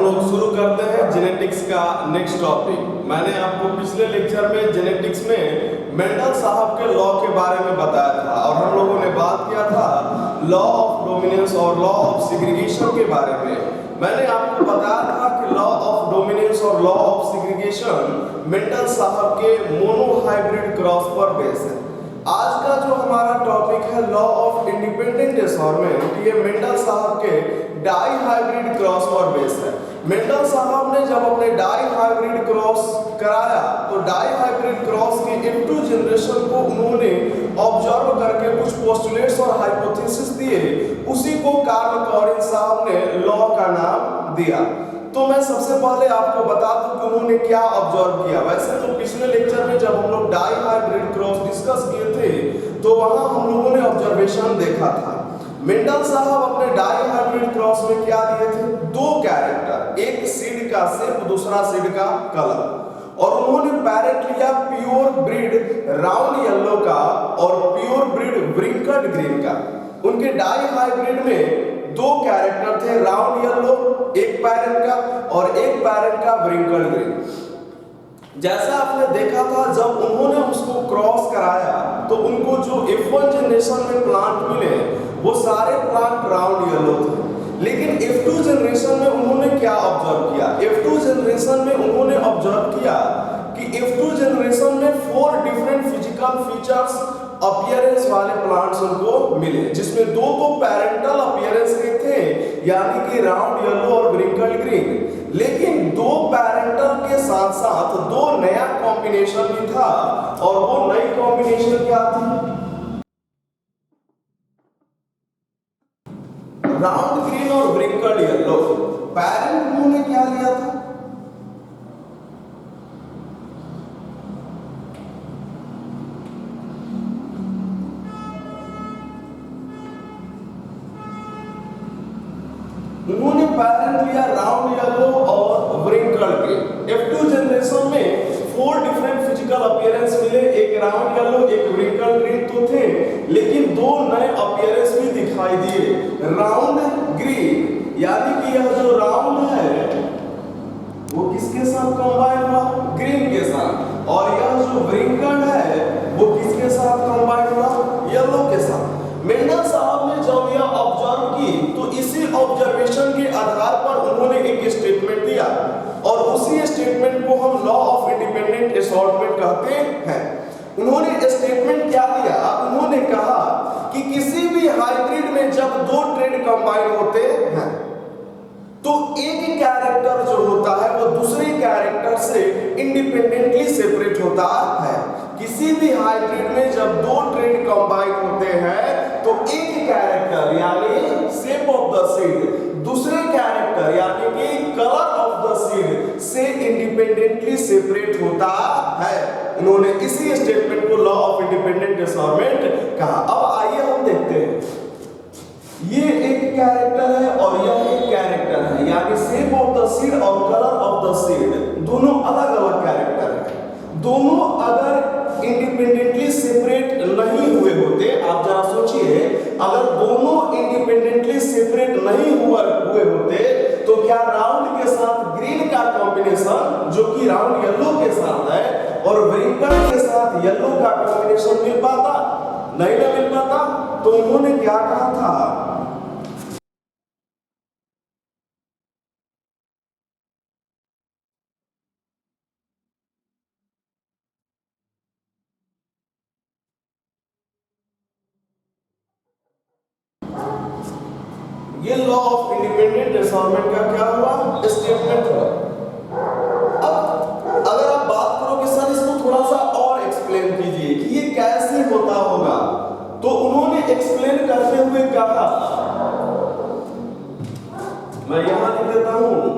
लोग शुरू करते हैं जेनेटिक्स का नेक्स्ट टॉपिक। मैंने आपको पिछले लेक्चर में जेनेटिक्स में मेंडल साहब के लॉ के बारे में बताया था और हम लोगों ने बात किया था लॉ ऑफ डोमिनेंस और लॉ ऑफ सेग्रीगेशन के बारे में। मैंने आपको बताया था कि लॉ ऑफ डोमिनेंस और लॉ ऑफ सेग्रीगेशन मेंडल साहब के मोनोहाइब्रिड क्रॉस पर बेस है। आज का जो हमारा टॉपिक है लॉ ऑफ इंडिपेंडेंट असॉर्टमेंट, ये मेंडल साहब के डाई हाइब्रिड क्रॉस पर बेस है। मेंडल साहब ने जब अपने डाई हाइब्रिड क्रॉस कराया तो डाई हाइब्रिड क्रॉस के F2 जनरेशन को उन्होंने ऑब्जर्व करके कुछ पोस्टुलेट्स और हाइपोथेसिस दिए, उसी को कार्ल कॉरिन साहब ने लॉ का नाम दिया। तो मैं सबसे पहले आपको बता दूं कि उन्होंने क्या ऑब्जर्व किया। वैसे तो पिछले लेक्चर में जब हम लोग डाई हाइब्रिड क्रॉस डिस्कस किए थे तो वहां हम लोगों ने ऑब्जर्वेशन देखा था। मेंडल साहब अपने डाई हाइब्रिड क्रॉस में क्या दिए थे? दो कैरेक्टर, एक सीड का शेप, दूसरा सीड का कलर, और उन्होंने पैरेंट लिया प्योर ब्रीड राउंड येलो का और प्योर ब्रीड व्रिंकल्ड ग्रीन का। उनके डाई हाइब्रिड में दो कैरेक्टर थे, राउंड येलो एक पैरेंट का और एक पैरेंट का व्रिंकल्ड ग्रीन। जैसा आपने देखा था जब उन्होंने उसको क्रॉस कराया तो उनको जो F1 जनरेशन में प्लांट मिले वो सारे प्लांट राउंड येलो थे, लेकिन F2 जनरेशन में उन्होंने क्या ऑब्जर्व किया? F2 जनरेशन में उन्होंने ऑब्जर्व किया कि F2 जनरेशन में 4 डिफरेंट फिजिकल फीचर्स अपीयरेंस वाले प्लांट्स उनको मिले, जिसमें दो तो पैरेंटल अपीयरेंस के थे यानी कि राउंड येलो और व्रिंकल्ड ग्रीन, लेकिन दो पैरेंटल के साथ साथ दो नया कॉम्बिनेशन भी था। और वो नई कॉम्बिनेशन क्या थी? राउंड ग्रीन और व्रिंकल्ड येलो। पैरेंट उन्होंने क्या लिया था? उन्होंने पैरेंट लिया राउंड येलो और व्रिंकल्ड ग्रीन। F2 जनरेशन में 4 डिफरेंट फिजिकल अपीयरेंस मिले, एक राउंड येलो एक व्रिंकल्ड ग्रीन तो थे, लेकिन दो नए अपीयरेंस भी दिखाई दिए, राउंड ग्रीन, यानी कि यह जो राउंड है वो किसके साथ कंबाइन हुआ? ग्रीन के साथ। और यह जो व्रिंकल्ड है वो किसके साथ कंबाइन हुआ? येलो के साथ। मेंडल साहब ने जब यह ऑब्जर्व की तो इसी ऑब्जर्वेशन के आधार पर उन्होंने एक स्टेटमेंट दिया और उसी स्टेटमेंट को हम लॉ ऑफ इंडिपेंडेंट असॉर्टमेंट कहते हैं। उन्होंने स्टेटमेंट क्या दिया? उन्होंने कहा कि किसी भी हाइब्रिड में जब दो ट्रेड कंबाइन होते हैं तो एक कैरेक्टर जो होता है वो दूसरे कैरेक्टर से इंडिपेंडेंटली सेपरेट होता है। किसी भी हाइब्रिड में जब दो ट्रेड कंबाइन होते हैं तो एक कैरेक्टर यानी शेप ऑफ द सीड दूसरे कैरेक्टर यानी कि कलर ऑफ द सीड से इंडिपेंडेंटली सेपरेट होता है। उन्होंने इसी स्टेटमेंट को लॉ ऑफ इंडिपेंडेंट असॉर्टमेंट कहा। अब आइए हम देखते हैं, ये एक कैरेक्टर है और यह एक कैरेक्टर है, यानी शेप ऑफ द सीड और कलर ऑफ द सीड दोनों अलग अलग कैरेक्टर हैं। दोनों अगर इंडिपेंडेंटली सेपरेट नहीं हुए होते, आप जरा सोचिए, अगर दोनों इंडिपेंडेंटली सेपरेट नहीं हुए होते तो क्या राउंड के साथ ग्रीन का कॉम्बिनेशन जो कि राउंड येलो के साथ है और व्रिंकल्ड के साथ येलो का कॉम्बिनेशन मिल पाता? नहीं ना मिल पाता। तो उन्होंने क्या कहा था? ये लॉ ऑफ इंडिपेंडेंट असॉर्टमेंट का क्या हुआ? स्टेटमेंट हुआ। अब अगर आप बात करो कि सर इसको थोड़ा सा और एक्सप्लेन कीजिए कि ये कैसे होता होगा, तो उन्होंने एक्सप्लेन करते हुए कहा, मैं यहां लिख देता हूं,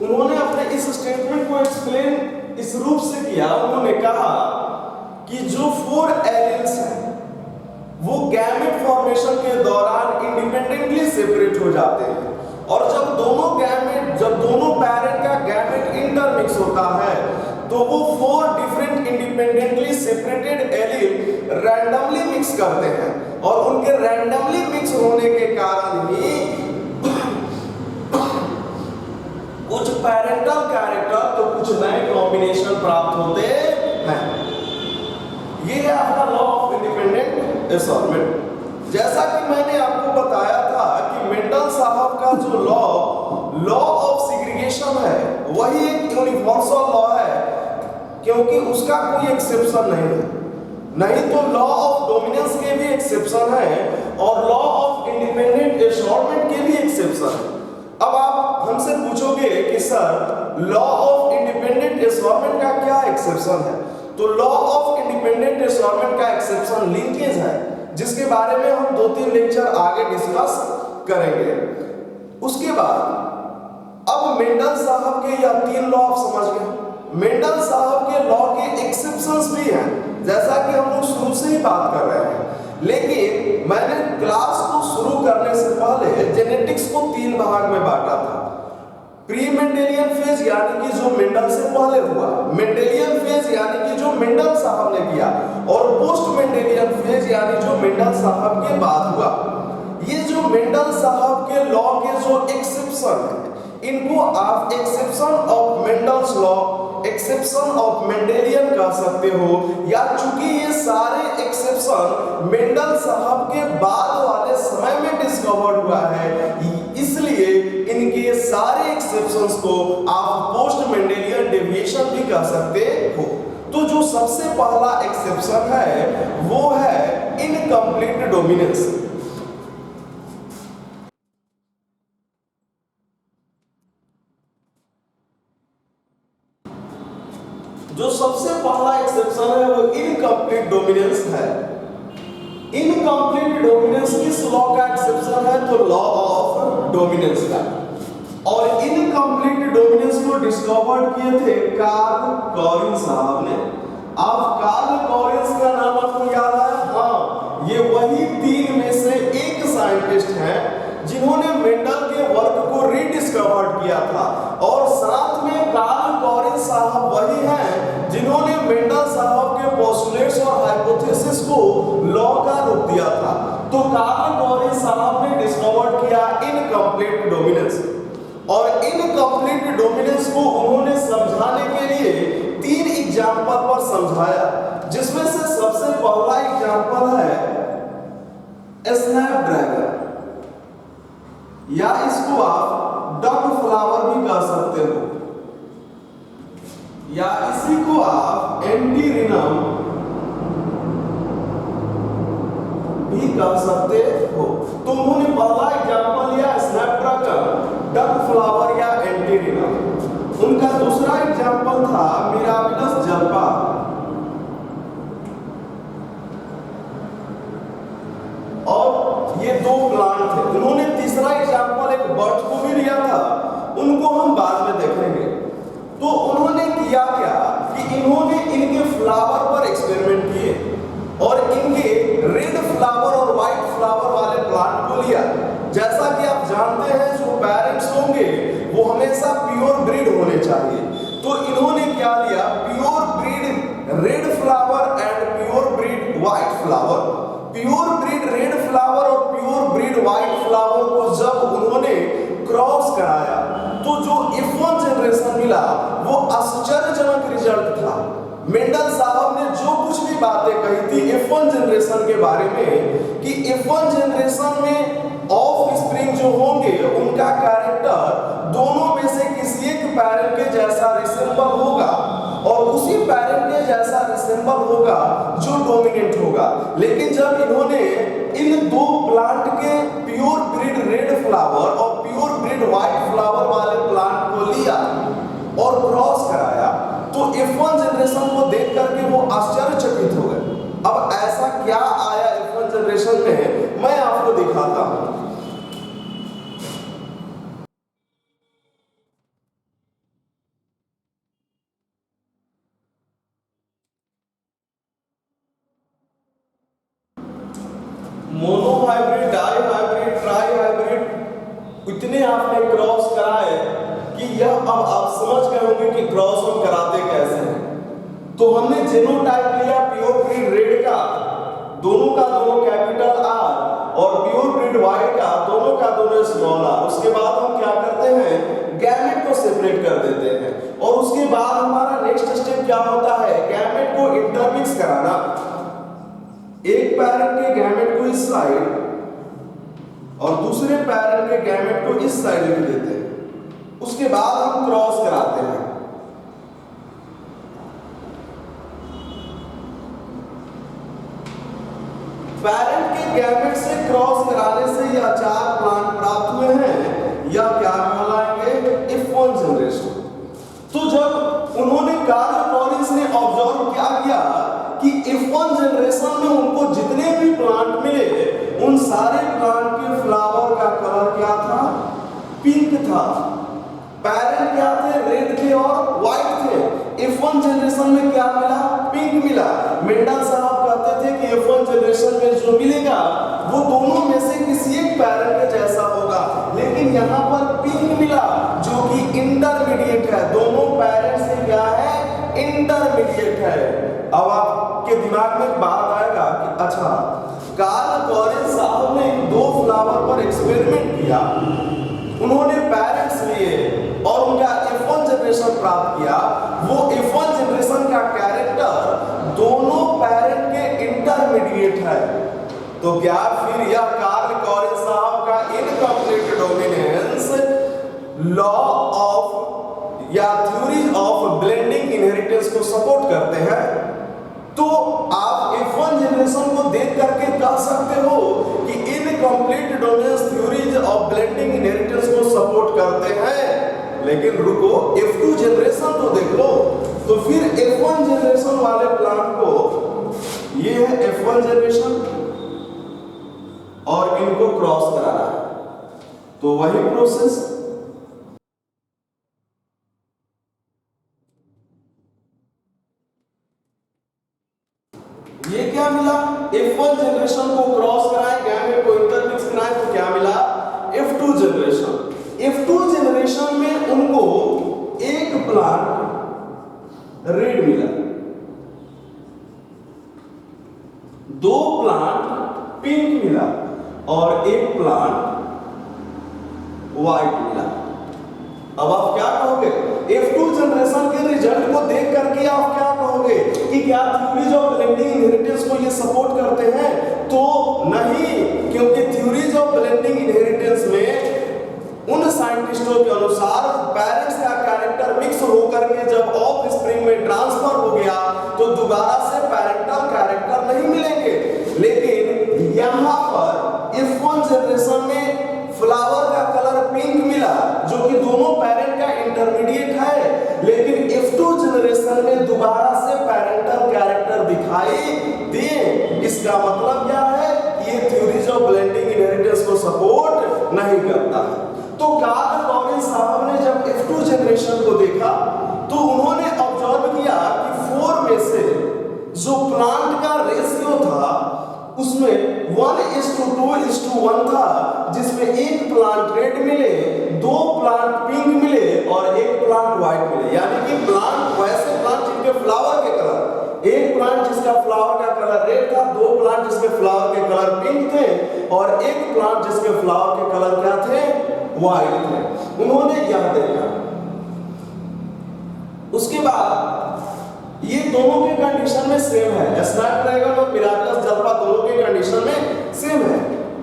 उन्होंने अपने इस स्टेटमेंट को एक्सप्लेन इस रूप से किया। उन्होंने कहा कि जो 4 एलिल्स हैं वो गैमेट फॉर्मेशन के दौरान इंडिपेंडेंटली सेपरेट हो जाते हैं। और जब दोनों पेरेंट का गैमेट इंटरमिक्स होता है तो वो 4 different independently separated allele randomly mix करते हैं, और उनके रैंडमली मिक्स होने के कारण ही कुछ पैरेंटल कैरेक्टर तो कुछ नए कॉम्बिनेशन प्राप्त होते हैं। ये है आपका लॉ ऑफ इंडिपेंडेंट असॉर्टमेंट। जैसा कि मैंने आपको बताया था कि मेंडल साहब का जो लॉ ऑफ सेग्रीगेशन है वही एक यूनिवर्सल लॉ है, क्योंकि उसका कोई एक्सेप्शन नहीं है। नहीं तो लॉ ऑफ डोमिनेंस के भी एक्सेप्शन है और लॉ ऑफ इंडिपेंडेंट असॉर्टमेंट के भी एक्सेप्शन है। अब आप हमसे पूछोगे कि sir law of independent assortment का क्या एक्सेप्शन है? तो लॉ ऑफ इंडिपेंडेंट असॉर्टमेंट का एक्सेप्शन लिंकेज है, जिसके बारे में हम 2-3 लेक्चर आगे डिस्कस करेंगे। उसके बाद अब मेंडल साहब के यह 3 लॉ आप समझ गए। मेंडल साहब के लॉ के एक्सेप्शंस भी हैं, जैसा कि हम लोग शुरू से ही बात कर रहे हैं। लेकिन मैंने क्लास को शुरू करने से पहले जेनेटिक्स को 3 भाग में बांटा था। प्री मेंडेलियन फेज यानी कि जो मेंडल से पहले हुआ, मेंडेलियन फेज यानी कि जो मेंडल साहब ने किया, और पोस्ट मेंडेलियन फेज यानी जो मेंडल साहब के बाद हुआ। ये जो मेंडल साहब के लॉ के जो एक्सेप्शन है, इनको आप exception of Mendel's law, exception of Mendelian कह सकते हो, या चूंकि ये सारे एक्सेप्शन मेंडल साहब के बाद वाले समय में डिस्कवर्ड हुआ है, इसलिए इनके सारे एक्सेप्शंस को आप पोस्ट मेंडेलियन डेविएशन भी कह सकते हो। तो जो सबसे पहला एक्सेप्शन है वो है इनकम्प्लीट डोमिनेंस। जो सबसे पहला एक्सेप्शन है वो इनकम्प्लीट डोमिनेंस है। इनकम्प्लीट डोमिनेंस किस लॉ का एक्सेप्शन है? तो लॉ ऑफ डोमिनेंस का। और इनकम्प्लीट डोमिनेंस को डिस्कवर्ड किए थे कार्ल कॉरिन साहब ने। आप कार्ल कॉरिन का नाम आपको याद है? हाँ, ये वही 3 में से एक साइंटिस्ट हैं जिन्होंने मेंडल के वर्क को रीडिस्कवर्ड किया था, और साथ में कार्ल कॉरिन साहब वही हैं जिन्होंने मेंडल साहब के पोस्टुलेट्स और हाइपोथेसिस को लॉ का रूप दिया था। तो कार्ल कॉरिन साहब ने डिस्कवर्ड किया इनकम्प्लीट डोमिनेंस, और इनकम्प्लीट डोमिनेंस को उन्होंने समझाने के लिए 3 एग्जाम्पल पर समझाया, जिसमें से सबसे पहला एग्जाम्पल है स्नैपड्रैगन, या इसको आप डक फ्लावर भी कह सकते हो, या इसी को आप एंटीरिनम भी कह सकते हो। तो उन्होंने पहला एग्जाम्पल लिया स्नैपड्रैगन, डक फ्लावर या एंटीरिनम। उनका दूसरा एग्जाम्पल था मिराबिलस जल्पा, और ये 2 प्लांट थे। उन्होंने तीसरा एग्जाम्पल एक बर्ड को भी लिया था, उनको हम बाद में देखेंगे। तो उन्होंने किया क्या कि इन्होंने इनके फ्लावर पर एक्सपेरिमेंट किए, और इनके रेड फ्लावर और व्हाइट फ्लावर वाले प्लांट को लिया। जैसा कि आप जानते हैं जो पेरेंट्स होंगे वो हमेशा प्योर ब्रीड होने चाहिए। तो इन्होंने क्या लिया, pure breed red flower and pure breed white flower. Pure breed red flower और प्योर ब्रीड व्हाइट फ्लावर को जब उन्होंने क्रॉस कराया तो जो F1 जनरेशन मिला वो आश्चर्यजनक रिजल्ट था। मेंडल साहब ने जो कुछ भी बातें कही थी F1 जनरेशन के बारे में, कि F1 जनरेशन में ऑफ स्प्रिंग जो होंगे उनका कैरेक्टर दोनों में से किसी एक पैरेंट के जैसा रिसेंबल होगा, और उसी पैरेंट के जैसा रिसेंबल होगा जो डोमिनेंट होगा। लेकिन जब इन्होंने इन 2 प्लांट के प्योर ब्रीड रेड फ्लावर और प्योर ब्रीड व्हाइट फ्लावर वाले प्लांट को लिया और क्रॉस कराया, तो F1 जनरेशन को देख करके वो आश्चर्यचकित हो गए। अब ऐसा क्या आया F1 जनरेशन में, मैं आपको दिखाता हूं। आपने क्रॉस कराए कि यह अब आप समझ गए होंगे कि क्रॉस हम कराते कैसे हैं। तो हमने जीनोटाइप लिया प्योर ब्रीड रेड का दोनों कैपिटल आर और प्योर ब्रीड व्हाइट का दोनों स्मॉल आर। उसके बाद हम क्या करते हैं, गैमेट को सेपरेट कर देते हैं और उसके बाद हमारा नेक्स्ट स्टेप क्या होता है, गैमेट को इंटरमिक्स कराना। एक पैरेंट के गैमेट को इस साइड और दूसरे पैरेंट के गैमेट को इस साइड लिख देते हैं। उसके बाद हम क्रॉस कराते हैं। पैरेंट के गैमेट से क्रॉस कराने से यह 4 प्लांट प्राप्त हुए हैं, यह क्या कहलाएंगे, F1 जनरेशन। तो जब उन्होंने कार्ल लॉरेंस ने ऑब्जर्व क्या किया कि F1 जनरेशन में उनको जितने भी प्लांट मिले उन सारे प्लांट के फ्लावर का कलर क्या था, पिंक था। पैरेंट क्या थे, रेड थे और व्हाइट थे। F1 जनरेशन में क्या मिला, पिंक मिला। मेंडल साहब कहते थे कि F1 जनरेशन में जो मिलेगा वो दोनों में से किसी एक पैरेंट के जैसा होगा, लेकिन यहाँ पर पिंक मिला जो कि इंटरमीडिएट है, दोनों पैरेंट से क्या है, इंटरमीडिएट है। अब आपके दिमाग में बात आएगा कि अच्छा कार्ल लॉरेंस साहब ने 2 फ्लावर पर एक्सपेरिमेंट किया, उन्होंने पैरेंट्स लिए और उनका F1 जनरेशन प्राप्त किया। वो F1 जनरेशन का कैरेक्टर दोनों पैरेंट के इंटरमीडिएट है। तो क्या फिर यह कार्ल लॉरेंस साहब का इनकम्प्लीट डोमिनेंस लॉ ऑफ या थ्योरी ऑफ ब्लेंडिंग इनहेरिटेंस को सपोर्ट करते हैं? तो आप F1 जनरेशन को देख करके कह सकते हो कि incomplete dominance theories of blending inheritance को सपोर्ट करते हैं, लेकिन रुको F2 जनरेशन तो देख लो। तो फिर F1 जनरेशन वाले प्लांट को, ये है F1 जनरेशन और इनको क्रॉस कराना है, तो वही प्रोसेस। ये क्या मिला, F1 जनरेशन को क्रॉस कराए, गैमेट को इंटरमिक्स कराए, तो क्या मिला, F2 जनरेशन। F2 जनरेशन में उनको एक प्लांट रेड मिला, 2 प्लांट पिंक मिला और एक प्लांट व्हाइट मिला। अब आप क्या कहोगे, F2 जनरेशन के रिजल्ट को देख करके आप क्या कहोगे कि क्या थ्योरीज ऑफ ब्लेंडिंग इनहेरिटेंस को ये सपोर्ट करते हैं? तो नहीं, क्योंकि थ्योरीज ऑफ ब्लेंडिंग इनहेरिटेंस में उन साइंटिस्टों के अनुसार पेरेंट्स का कैरेक्टर मिक्स होकर के जब ऑफ स्प्रिंग में ट्रांसफर हो गया तो दोबारा से पेरेंटल कैरेक्टर नहीं मिलेंगे। लेकिन यहाँ पर F1 जनरेशन में फ्लावर का कलर पिंक मिला जो कि दोनों पेरेंट का इंटरमीडिएट है, लेकिन F2 जनरेशन में दोबारा से पेरेंटल कैरेक्टर दिखाई दे। इसका मतलब क्या है, ये थ्योरीज ऑफ ब्लेंडिंग इनहेरिटेंस को सपोर्ट नहीं करता। तो कार्ल लॉरेंस साहब ने जब F2 जनरेशन को देखा तो उन्होंने ऑब्जर्व किया कि 4 में से जो प्लांट का रेशियो था उसमें 1:2:1 था, जिसमें एक प्लांट रेड मिले, 2 प्लांट पिंक मिले और एक प्लांट व्हाइट मिले। यानी कि प्लांट वैसे प्लांट जिनके फ्लावर के कलर, एक प्लांट जिसका फ्लावर का कलर रेड था, 2 प्लांट जिसके फ्लावर के कलर पिंक थे और एक प्लांट जिसके फ्लावर के कलर क्या थे, व्हाइट थे। उन्होंने यह देखा। उसके बाद ये दोनों के कंडीशन में सेम है, स्नैपड्रैगन और मिराकलस जलपा दोनों के कंडीशन में सेम है।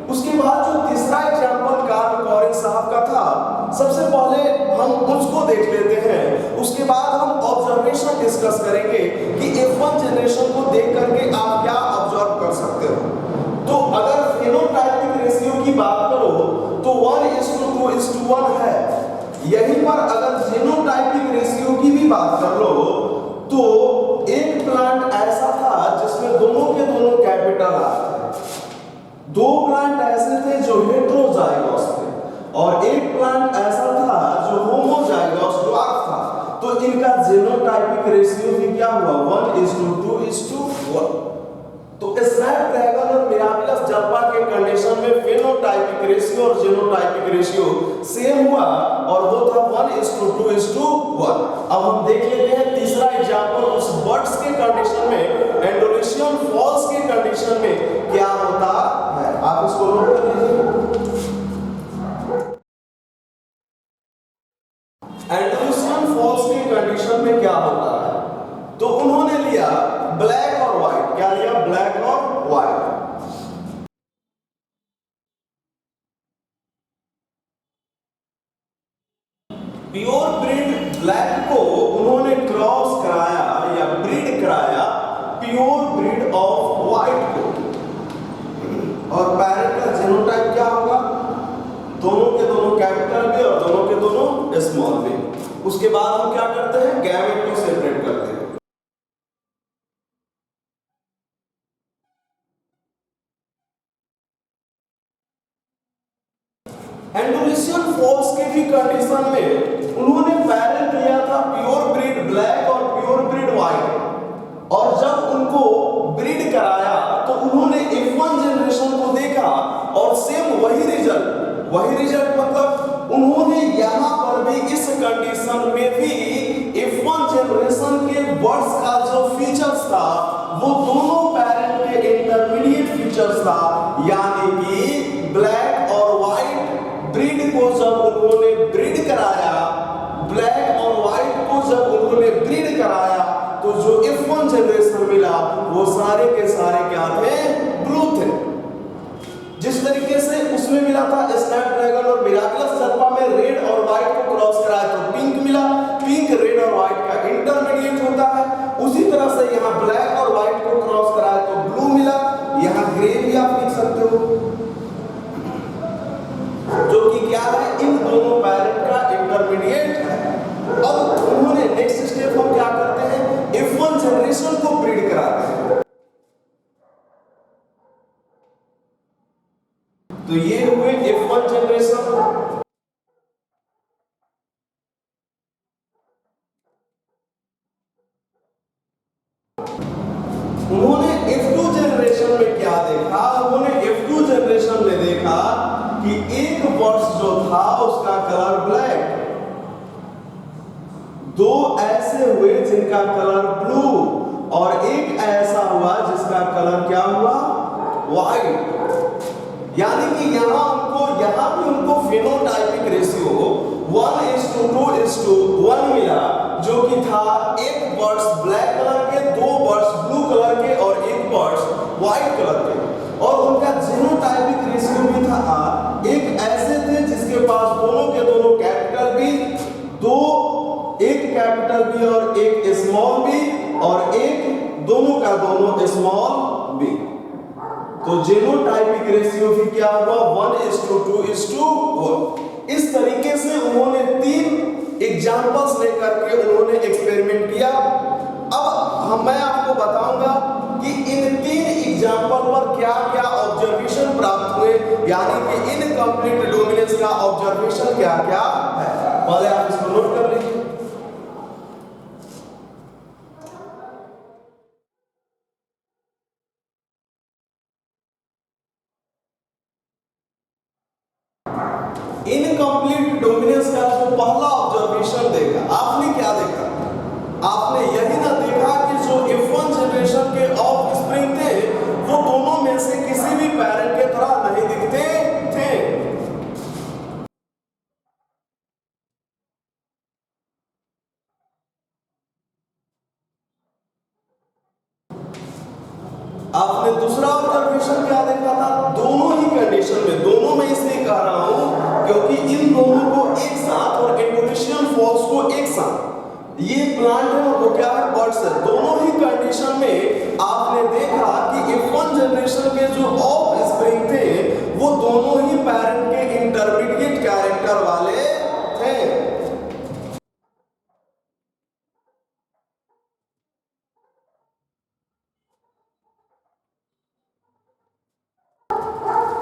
उसके बाद जो तीसरा एग्जांपल कार्ल लॉरेंस साहब का था, सबसे पहले हम उसको देख लेते हैं, उसके बाद हम ऑब्जर्वेशन डिस्कस करेंगे कि F1 जनरेशन को देख करके आप क्या ऑब्जर्व कर सकते हो। तो अगर फेनोटाइपिक रेशियो की बात करो तो 1:2:1 है। यहीं पर अगर जीनोटाइपिक रेशियो की भी बात कर लो तो एक प्लांट ऐसा था जिसमें दोनों के दोनों कैपिटल आर थे, 2 प्लांट ऐसे थे जो हेटेरोजाइगस थे और एक प्लांट ऐसा था जो होमोजाइगस ड्वार्फ था। तो इनका जीनोटाइपिक रेशियो भी क्या हुआ, 1:2:1। तो स्नैपड्रैगन और मिराकलस जलपा के कंडीशन में फेनोटाइपिक रेशियो रेशियो और जीनोटाइपिक रेशियो सेम हुआ और वो था 1:2:1। अब हम देख लेते हैं तीसरा एग्जांपल उस बर्ड्स के कंडीशन में, एंडोलिशियन फॉल्स के कंडीशन में क्या होता है। आप इसको नोट कर लीजिए। एंडोलिशियन फॉल्स के कंडीशन में क्या होता है, तो उन्होंने लिया ब्लैक और व्हाइट। क्या लिया? ब्लैक और व्हाइट। प्योर ब्रीड ब्लैक को उन्होंने क्रॉस कराया या ब्रीड कराया प्योर ब्रीड ऑफ व्हाइट को, और पैरेंट का जीनोटाइप क्या होगा? दोनों के दोनों कैपिटल बी और दोनों के दोनों स्मॉल बी। उसके बाद हम क्या करते हैं? गैमेट को सेपरेट करते हैं। एंडोलिशियन फॉल्स के भी कंडीशन में उन्होंने पैरेंट लिया था प्योर ब्रीड ब्लैक और प्योर ब्रीड व्हाइट, और जब उनको ब्रीड कराया तो उन्होंने F1 जनरेशन को देखा और सेम वही रिजल्ट मतलब उन्होंने यहां पर भी इस कंडीशन में भी F1 जनरेशन के बर्ड्स का जो फीचर्स था वो दोनों पैरेंट के इंटरमीडिएट फीचर्स था, यानी कि ब्लैक और व्हाइट ब्रीड को जब उन्होंने ब्रीड कराया, ब्लैक और व्हाइट को जब उन्होंने ब्रीड कराया तो जो F1 जनरेशन मिला वो सारे के सारे क्या थे? ब्लू थे। जिस तरीके से उसमें मिला था स्नैपड्रैगन और मिराकलस जर्पा में रेड और व्हाइट को क्रॉस कराया तो पिंक मिला, पिंक रेड और व्हाइट का इंटरमीडिएट होता है। उसी तरह से यहाँ ब्लैक और व्हाइट को क्रॉस कराया तो ब्लू मिला, यहाँ ग्रे भी आप लिख सकते हो, जो कि क्या है? इन दोनों पैरेंट का इंटरमीडिएट है। अब उन्होंने नेक्स्ट स्टेप हम क्या करते हैं? F1 जनरेशन को ब्रीड कराते हैं। तो ये हुए F1 जनरेशन। उन्होंने F2 जनरेशन में क्या देखा? उन्होंने F2 जनरेशन में देखा कि एक बर्ड्स जो था उसका कलर ब्लैक, दो ऐसे हुए जिनका कलर ब्लू, और एक ऐसा हुआ जिसका कलर क्या हुआ? व्हाइट। यानी कि यहां भी उनको फेनोटाइपिक रेशियो 1:2:1 मिला, जो कि था एक बर्ड्स ब्लैक कलर के, दो बर्ड्स ब्लू कलर के और एक बर्ड्स व्हाइट कलर के। और उनका जीनोटाइपिक रेशियो भी था, एक ऐसे थे जिसके पास दोनों के दोनों कैपिटल बी, एक कैपिटल बी और एक स्मॉल बी, और एक दोनों का दोनों स्मॉल बी। तो जीनोटाइपिक रेशियो भी क्या हुआ? 1:2:1। इस तरीके से उन्होंने 3 एग्जांपल्स लेकर के उन्होंने एक्सपेरिमेंट किया। अब मैं आपको बताऊंगा कि इन 3 एग्जांपल पर क्या-क्या ऑब्जर्वेशन प्राप्त हुए, यानी कि इनकम्प्लीट डोमिनेंस का ऑब्जर्वेशन क्या-क्या है। पहले आप इसको नोट कर लीजिए। इनकम्प्लीट डोमिनेंस का जो पहला ऑब्जर्वेशन देखा, आपने क्या देखा? आपने यही ना देखा कि जो F1 जनरेशन के ऑफस्प्रिंग थे वो दोनों में से किसी भी पैरेंट के तरह नहीं दिखते थे। आपने दूसरा ऑब्जर्वेशन क्या देखा था? दोनों ही कंडीशन में, दोनों में इसलिए कह रहा हूं क्योंकि इन दोनों को एक साथ और एंडोलिशियन फॉल्स को एक साथ, ये प्लांट है और वो क्या है? बर्ड्स है। दोनों ही कंडीशन में आपने देखा कि F1 जनरेशन के जो ऑफस्प्रिंग थे वो दोनों ही पैरेंट के इंटरमीडिएट कैरेक्टर वाले थे।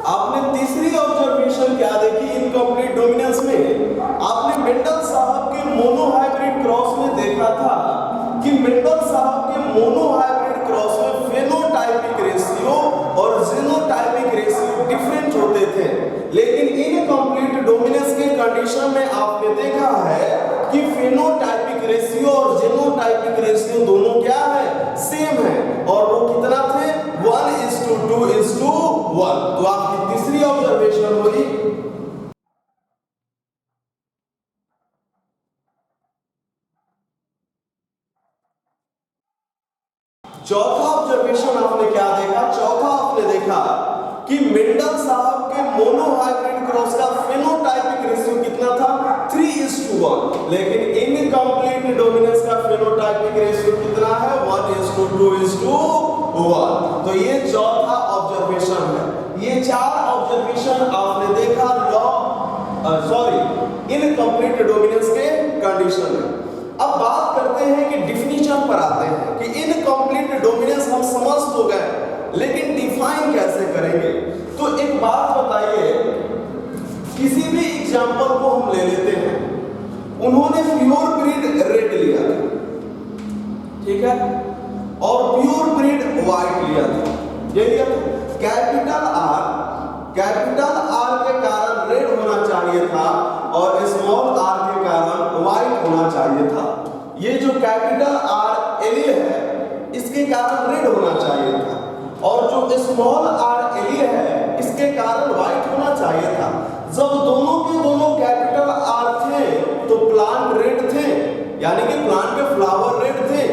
आपने तीसरी ऑब्जर्वेशन क्या देखी इनकम्प्लीट डोमिनेंस में? आपने मेंडल साहब के मोनोहाइब्रिड क्रॉस में देखा था कि मेंडल साहब के मोनोहाइब्रिड क्रॉस में फेनोटाइपिक रेशियो और जीनोटाइपिक रेशियो डिफरेंट होते थे, लेकिन इन कंडीशन में आपने देखा है कि फेनोटाइपिक रेशियो और जीनोटाइपिक रेशियो दोनों क्या है, सेम है, और वो कितना थे, 1:2:1। तो आपकी तीसरी ऑब्जर्वेशन हुई। चौथा ऑब्जर्वेशन आपने क्या देखा, चौथा आपने देखा कि मेंडल साहब के मोनोहाइब्रिड क्रॉस का फेनोटाइपिक रेशियो कितना था, 3:1, लेकिन इनकम्प्लीट डोमिनेंस का फेनोटाइपिक रेशियो कितना है, 1:2:1। तो ये चौथा ऑब्जर्वेशन है। ये चार ऑब्जर्वेशन आपने देखा इनकम्प्लीट डोमिनेंस के कंडीशन में। अब बात करते हैं कि डिफिनीशन पर आते हैं कि इनकम्प्लीट डोमिनेंस हम समझ तो गए, लेकिन डिफाइन कैसे करेंगे। तो एक बात बताइए, किसी भी एग्जांपल को हम ले लेते हैं, उन्होंने प्योर ब्रीड रेड लिया था, ठीक है, और प्योर ब्रीड व्हाइट लिया था, ये लिया था। कैपिटल आर के कारण रेड होना चाहिए था और स्मॉल आर के कारण व्हाइट होना चाहिए था। ये जो कैपिटल आर एलिये है इसके कारण रेड होना चाहिए था, और जो स्मॉल आर एलिये है इसके कारण व्हाइट होना चाहिए था। जब दोनों के दोनों कैपिटल आर थे तो प्लांट रेड थे, यानी कि प्लांट के फ्लावर रेड थे।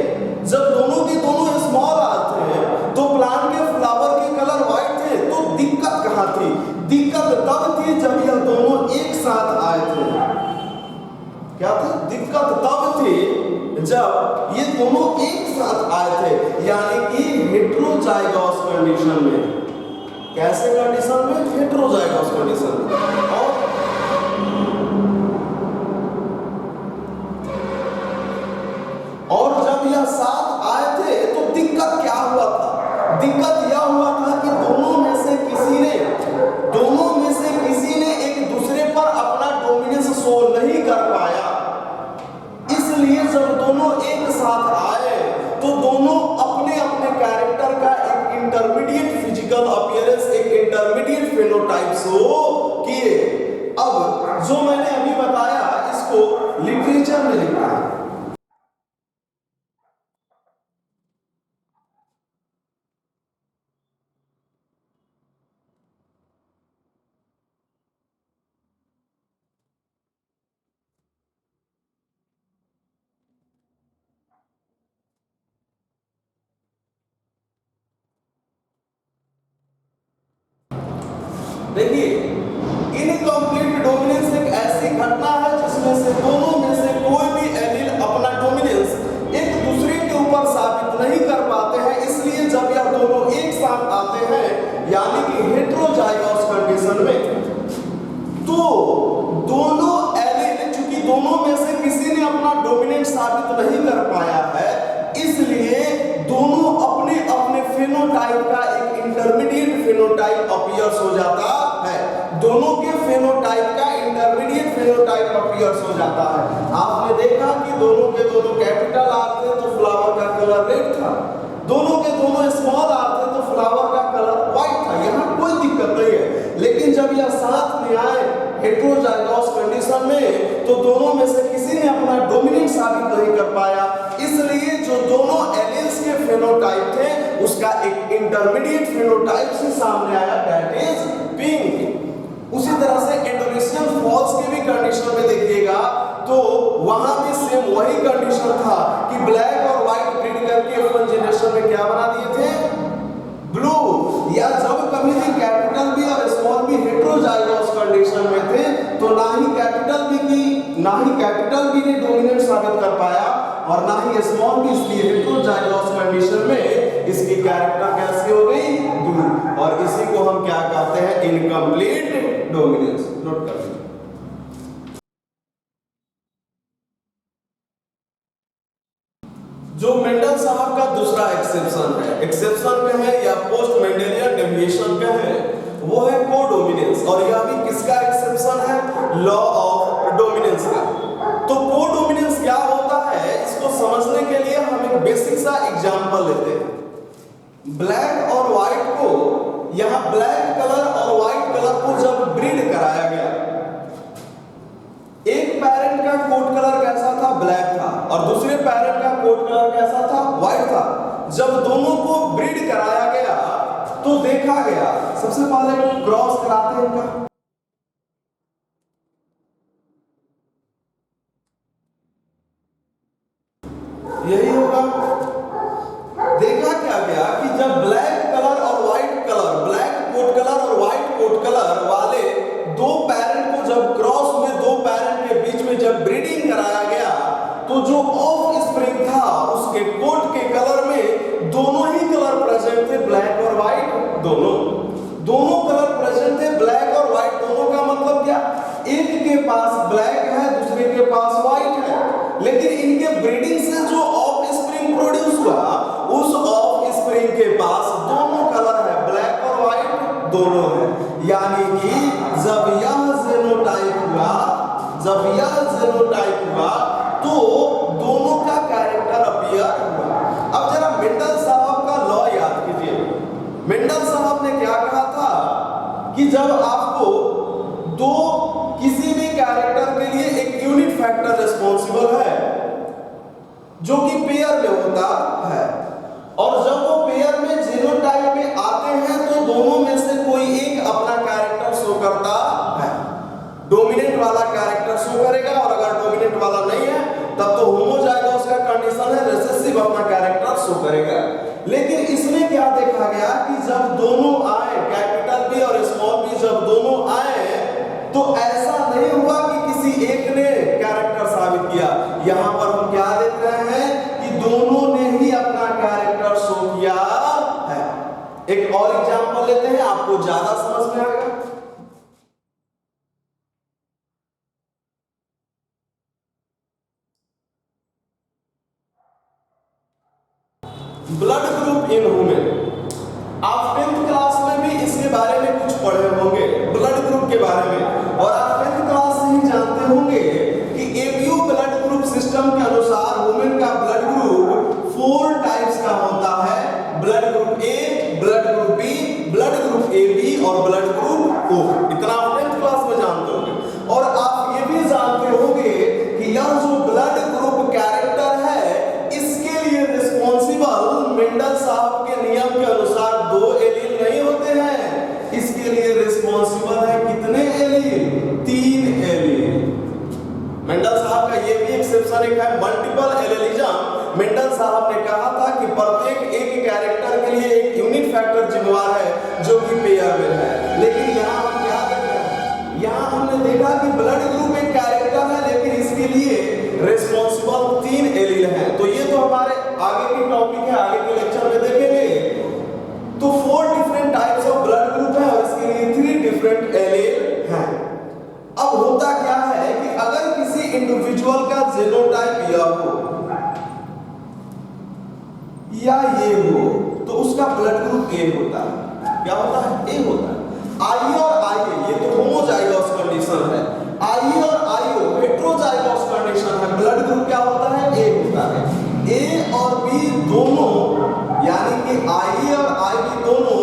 जब दोनों के दोनों स्मॉल आर थे तो प्लांट के फ्लावर के कलर व्हाइट थे। तो दिक्कत कहां थी, दिक्कत तब थी जब यह दोनों एक साथ आए थे। क्या थी दिक्कत, तब थी जब ये दोनों एक साथ आए थे, यानी कि हेटेरोजाइगस कंडीशन में। कैसे कंडीशन में, हेटेरोजाइगस कंडीशन में। और जब यह साथ आए थे तो दिक्कत क्या हुआ था, दिक्कत यह हुआ था कि दोनों में से किसी ने एक दूसरे पर अपना डोमिनेंस शो नहीं कर पाया। इसलिए जब दोनों एक साथ आए तो दोनों अपने अपने कैरेक्टर का एक इंटरमीडिएट फिजिकल अपीयरेंस, एक इंटरमीडिएट फेनोटाइप शो किए। अब जो मैंने अभी बताया इसको लिटरेचर में लिखा है। देखिए, इनकम्प्लीट डोमिनेंस एक ऐसी घटना है जिसमें से दोनों में से कोई भी एलील अपना डोमिनेंस एक दूसरे के ऊपर साबित नहीं कर पाते हैं। इसलिए जब यह दोनों एक साथ आते हैं, यानी कि हेटेरोजाइगस कंडीशन में, तो दोनों एलील, चूंकि दोनों में से किसी ने अपना डोमिनेंस साबित नहीं कर पाया है, इसलिए दोनों अपने अपने फेनोटाइप का एक इंटरमीडिएट फेनोटाइप अपीयर्स हो जाता है। दोनों के फेनोटाइप का इंटरमीडिएट फेनोटाइप अपीयर्स हो जाता है। आपने देखा कि दोनों के दोनों कैपिटल आर थे तो फ्लावर का कलर रेड था, दोनों के दोनों स्मॉल आर थे तो फ्लावर का कलर व्हाइट था। यहाँ कोई दिक्कत नहीं है, लेकिन जब यह साथ में आए हेटेरोजाइगस कंडीशन में तो दोनों में से किसी ने अपना डोमिनेंट साबित नहीं कर पाया। इसलिए जो दोनों एलील्स के फेनोटाइप थे उसका एक इंटरमीडिएट फेनोटाइप से सामने आया, दैट इज पिंक। उसी तरह से एंडोनेशियन फॉल्स के भी कंडीशन में देखिएगा तो वहां भी सेम वही कंडीशन था कि ब्लैक और व्हाइट ब्रीड करके फर्स्ट जनरेशन में क्या बना दिए थे, ब्लू। या जब कभी भी कैपिटल बी और स्मॉल बी हेटेरोजाइगस कंडीशन में थे तो ना ही कैपिटल बी ने डोमिनेंट साबित कर पाया और ना ही स्मॉल बी, इसलिए हेटेरोजाइगस कंडीशन में इसकी कैरेक्टर कैसी हो गई, ब्लू। और इसी को हम क्या कहते हैं, इनकम्प्लीट डोमिनेंस। नोट कर लीजिए। जो मेंडल साहब का दूसरा एक्सेप्शन का है या पोस्ट मेंडेलियन डेविएशन का है, वो है कोडोमिनेंस। और यह भी किसका एक्सेप्शन है, लॉ ऑफ डोमिनेंस का। तो कोडोमिनेंस क्या होता है, इसको समझने के लिए हम एक बेसिक सा एग्जांपल लेते हैं। ब्लैक और व्हाइट को, यहाँ ब्लैक कलर और व्हाइट कलर को जब ब्रीड कराया गया जब दोनों को ब्रीड कराया गया तो देखा गया, सबसे पहले क्रॉस कराते हैं इनका, यही होगा। देखा क्या गया कि जब ब्लैक कलर और white colour, black coat colour और व्हाइट कोट कलर वाले दो पेरेंट को जब क्रॉस में दो पेरेंट के बीच में जब ब्रीडिंग कराया गया तो जो ऑफ स्प्रिंग था उसके कोट के कलर में दोनों ही कलर प्रेजेंट थे, ब्लैक और व्हाइट, दोनों कलर प्रेजेंट थे, ब्लैक और व्हाइट दोनों का मतलब क्या, एक के पास ब्लैक है दूसरे के पास व्हाइट है, लेकिन इनके ब्रीडिंग से जो ऑफ स्प्रिंग प्रोड्यूस हुआ उस ऑफ स्प्रिंग के पास दोनों कलर है, ब्लैक और व्हाइट दोनों है। यानी कि जब यह जेनोटाइप हुआ तो दोनों का कैरेक्टर अपीयर हुआ। अब जरा मेंडल साहब का लॉ याद कीजिए। मेंडल साहब ने क्या कहा था कि जब आपको दो किसी भी कैरेक्टर के लिए एक यूनिट फैक्टर रिस्पॉन्सिबल है जो कि पेयर में होता है, और जब वो पेयर में जीनोटाइप में आते हैं तो दोनों में से कोई एक अपना कैरेक्टर शो करता है, डोमिनेंट वाला कैरेक्टर शो करेगा, और अगर डोमिनेंट वाला नहीं है तब तो होमोजाइगस उसका कंडीशन है, रिसेसिव अपना कैरेक्टर शो करेगा। लेकिन इसमें क्या देखा गया कि जब दोनों आए, कैपिटल बी और स्मॉल बी जब दोनों आए तो ऐसा नहीं हुआ कि किसी एक ने कैरेक्टर साबित किया। यहां पर हम क्या देख रहे हैं कि दोनों ने ही अपना कैरेक्टर शो किया है। एक और एग्जांपल लेते हैं, आपको ज्यादा समझ में आएगा। ब्लड ग्रुप इन वुमेन, आप 10th क्लास में भी इसके बारे में कुछ पढ़े होंगे, ब्लड ग्रुप के बारे में, और आप 10th क्लास से ही जानते होंगे कि एबीओ ब्लड ग्रुप सिस्टम के अनुसार वुमेन का ब्लड ग्रुप 4 टाइप्स का होता है, blood group A, blood group B, blood group AB और ब्लड ग्रुप ओ। इतना आप 10th क्लास में जानते होंगे। और आप ये भी जानते होंगे कि यह जो ब्लड ग्रुप कैरेक्टर है इसके लिए रिस्पॉन्सिबल मेंडल साहब के नियम के अनुसार 2 एलील नहीं होते हैं, इसके लिए रिस्पॉन्सिबल है कितने एलील, 3 एलील। मेंडल साहब का ये भी एक्सेप्शन एक है, मल्टीपल एलिलिज्म। मेंडल साहब ने कहा था कि प्रत्येक एक कैरेक्टर के लिए एक यूनिट फैक्टर जिम्मेदार है जो कि पेयर में है। लेकिन यहाँ हम क्या देख रहे हैं, यहाँ हमने देखा कि ब्लड ग्रुप एक कैरेक्टर है लेकिन इसके लिए रिस्पॉन्सिबल 3 एलील हैं। तो ये तो हमारे आगे की टॉपिक है, आगे के लेक्चर में देखेंगे। तो 4 different types of blood group है और इसके लिए 3 डिफरेंट एलील हैं। अब होता क्या है कि अगर किसी इंडिविजुअल का जीनोटाइप यह हो या ये हो तो उसका ब्लड ग्रुप ए होता है। क्या होता है? ए होता है। आई और आई ये तो होमोजाइगस कंडीशन है, आई और आईओ हेटेरोजाइगस कंडीशन है, ब्लड ग्रुप क्या होता है? ए होता है। ए और बी दोनों यानी कि आई और आई बी दोनों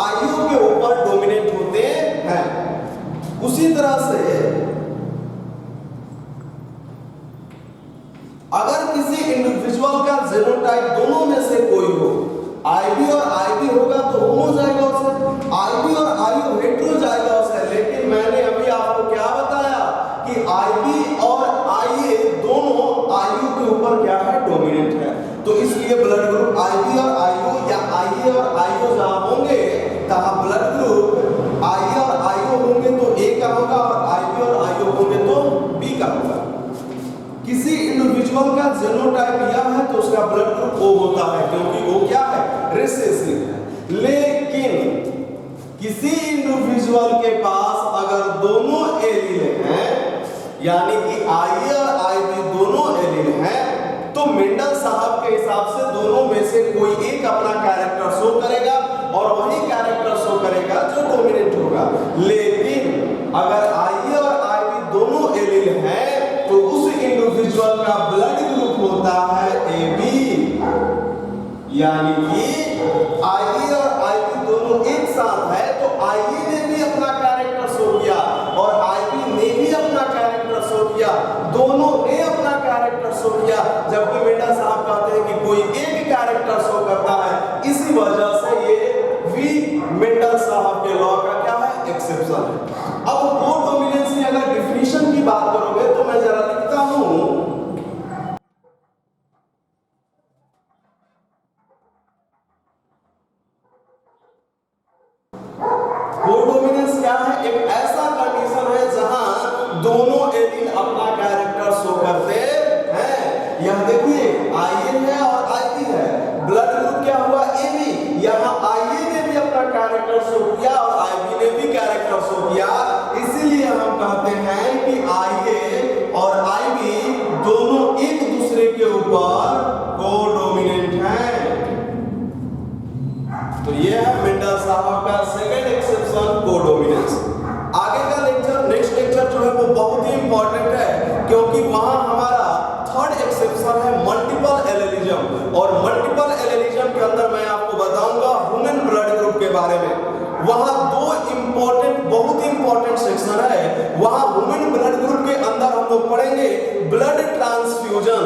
आईओ के ऊपर डोमिनेट होते हैं। उसी तरह से अगर किसी इंडिविजुअल का जीनोटाइप दोनों में से कोई हो, आईबी और आईबी होगा तो होमोजाइगस है, आईबी और आईओ हेटेरोजाइगस है। लेकिन मैंने अभी आपको क्या बताया कि आईबी और आईए दोनों आईओ के ऊपर क्या है? डोमिनेंट है। तो इसलिए ब्लड ग्रुप आईबी और आईओ या आईए और आईओ जहां होंगे तहां ब्लड ग्रुप आईए और आईओ होंगे तो ए का होगा और आईबी और आईओ होंगे तो बी का होगा। किसी इंडिविजुअल का जीनोटाइप यह है तो उसका ब्लड ग्रुप ओ होता है क्योंकि वो क्या है? रिसेसिव है। लेकिन किसी इंडिविजुअल के पास अगर दोनों एलील हैं यानी कि आई और आईबी दोनों एलील हैं तो मेंडल साहब के हिसाब से दोनों में से कोई एक अपना कैरेक्टर शो करेगा और वही कैरेक्टर शो करेगा जो डोमिनेंट होगा। लेकिन अगर आई और आईबी दोनों एलील हैं तो उस इंडिविजुअल का ब्लड ग्रुप होता है AB, यानी कि आई और आईबी दोनों एक साथ है तो आई ने भी अपना कैरेक्टर शो किया और आईबी ने भी अपना कैरेक्टर शो किया, दोनों ने अपना कैरेक्टर शो किया। जबकि मेंडल साहब कहते हैं कि कोई एक कैरेक्टर शो करता है। इसी वजह से ये वी मेंडल साहब के लॉ का क्या है, एक्सेप्शन है। अब कोडोमिनेंस की अगर डिफिनीशन की बात करोगे तो मैं जरा लिखता हूं, कोडोमिनेंस क्या है, एक ऐसा कंडीशन है जहां दोनों एलील अपना कैरेक्टर शो करते हैं। यह देखिए आईए है और आईबी है, ब्लड ग्रुप क्या हुआ, एबी। यहां आईए ने भी अपना कैरेक्टर शो किया और आईबी ने भी कैरेक्टर शो किया, इसीलिए हम कहते हैं कि आईए और आईबी दोनों एक दूसरे के ऊपर कोडोमिनेंट हैं। तो यह है मेंडल साहब का सेकंड एक्सेप्शन, कोडोमिनेंस। आगे का लेक्चर, नेक्स्ट लेक्चर जो है वो बहुत ही इंपॉर्टेंट है, क्योंकि वहां हमारा थर्ड एक्सेप्शन है मल्टीपल एलेलिज्म। और मल्टीपल एलेलिज्म के अंदर मैं आपको बताऊंगा ह्यूमन ब्लड ग्रुप के बारे में। वहां दो इंपॉर्टेंट, बहुत ही इंपॉर्टेंट सेक्शन है। वहां ह्यूमन ब्लड ग्रुप के अंदर हम लोग पढ़ेंगे ब्लड ट्रांसफ्यूजन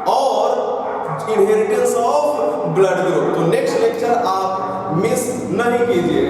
और इनहेरिटेंस ऑफ ब्लड ग्रुप। तो नेक्स्ट लेक्चर आप मिस नहीं कीजिए।